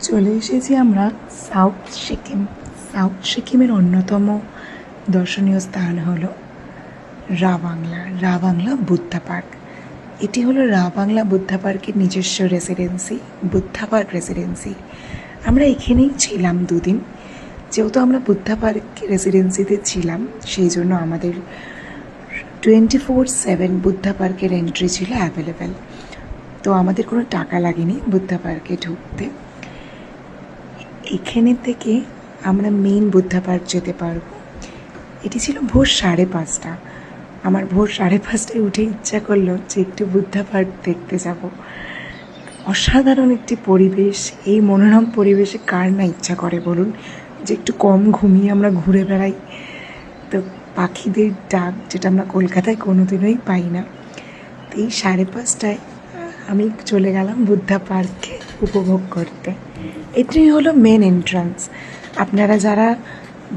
চলে এসেছি আমরা সাউথ সিকিম। সাউথ সিকিমের অন্যতম দর্শনীয় স্থান হলো রা বাংলা বুদ্ধা পার্ক। এটি হলো রা বাংলা বুদ্ধা পার্কের নিজস্ব রেসিডেন্সি, বুদ্ধা পার্ক রেসিডেন্সি। আমরা এখানেই ছিলাম দুদিন। যেহেতু আমরা বুদ্ধা পার্ক রেসিডেন্সিতে ছিলাম, সেই জন্য আমাদের 24/7 বুদ্ধা পার্কের এন্ট্রি ছিল অ্যাভেলেবেল। তো আমাদের কোনো টাকা লাগেনি বুদ্ধা পার্কে ঢুকতে। এখানে থেকে আমরা মেইন বুদ্ধা পার্ক যেতে পারবো। এটি ছিল ভোর 5:30। আমার ভোর 5:30টায় উঠে ইচ্ছা করলো যে একটু বুদ্ধা পার্ক দেখতে যাব। অসাধারণ একটি পরিবেশ। এই মনোরম পরিবেশে কার না ইচ্ছা করে বলুন, যে একটু কম ঘুমিয়ে আমরা ঘুরে বেড়াই। তো পাখিদের ডাক, যেটা আমরা কলকাতায় কোনোদিনই পাই না। তো এই 5:30টায় আমি চলে গেলাম বুদ্ধা পার্কে উপভোগ করতে। এটাই হলো মেন এন্ট্রান্স। আপনারা যারা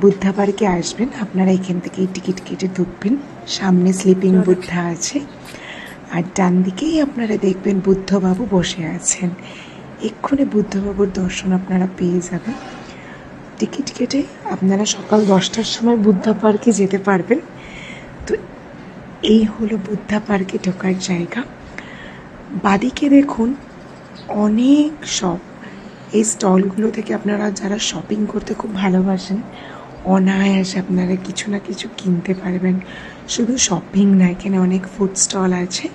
বুদ্ধা পার্কে আসবেন, আপনারা এখান থেকেই টিকিট কেটে ঢুকবেন। সামনে স্লিপিং বুদ্ধা আছে, আর ডান দিকেই আপনারা দেখবেন বুদ্ধবাবু বসে আছেন। এক্ষুনি বুদ্ধবাবুর দর্শন আপনারা পেয়ে যাবেন। টিকিট কেটে আপনারা সকাল 10টার সময় বুদ্ধা পার্কে যেতে পারবেন। তো এই হলো বুদ্ধা পার্কে ঢোকার জায়গা। বাদিকে দেখুন অনেক শপ। এই স্টলগুলো থেকে আপনারা যারা শপিং করতে খুব ভালোবাসেন, অনায়াসে আপনারা কিছু না কিছু কিনতে পারবেন। শুধু শপিং না, এখানে অনেক ফুড স্টল আছে।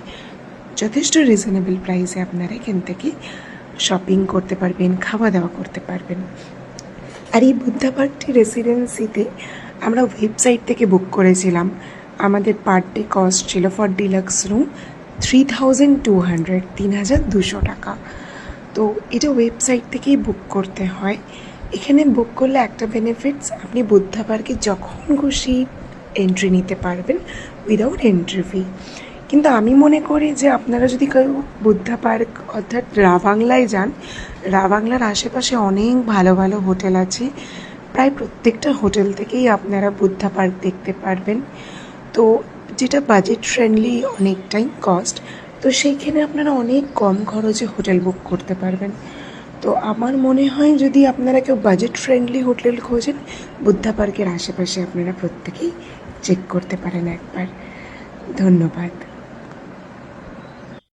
যথেষ্ট রিজনেবল প্রাইসে আপনারা এখান থেকে শপিং করতে পারবেন, খাওয়া দাওয়া করতে পারবেন। আর এই বুদ্ধা পার্কটি রেসিডেন্সিতে আমরা ওয়েবসাইট থেকে বুক করেছিলাম। আমাদের পার ডে কস্ট ছিল ফর ডিলাক্স রুম 3200, 3200 টাকা। তো এটা ওয়েবসাইট থেকেই বুক করতে হয়। এখানে বুক করলে একটা বেনিফিটস, আপনি বুদ্ধা পার্কে যখন খুশি এন্ট্রি নিতে পারবেন উইদাউট এন্ট্রি ফি। কিন্তু আমি মনে করি যে আপনারা যদি কেউ বুদ্ধা পার্ক অর্থাৎ রা বাংলায় যান, রা বাংলার আশেপাশে অনেক ভালো ভালো হোটেল আছে। প্রায় প্রত্যেকটা হোটেল থেকেই আপনারা বুদ্ধা পার্ক দেখতে পারবেন। তো যেটা বাজেট ফ্রেন্ডলি অনেকটাই কস্ট, তো সেইখানে আপনারা অনেক কম খরচে হোটেল বুক করতে পারবেন। তো আমার মনে হয় যদি আপনারা কেউ বাজেট ফ্রেন্ডলি হোটেল খোঁজেন, বুদ্ধা পার্কের আশেপাশে আপনারা প্রত্যেকেই চেক করতে পারেন একবার। ধন্যবাদ।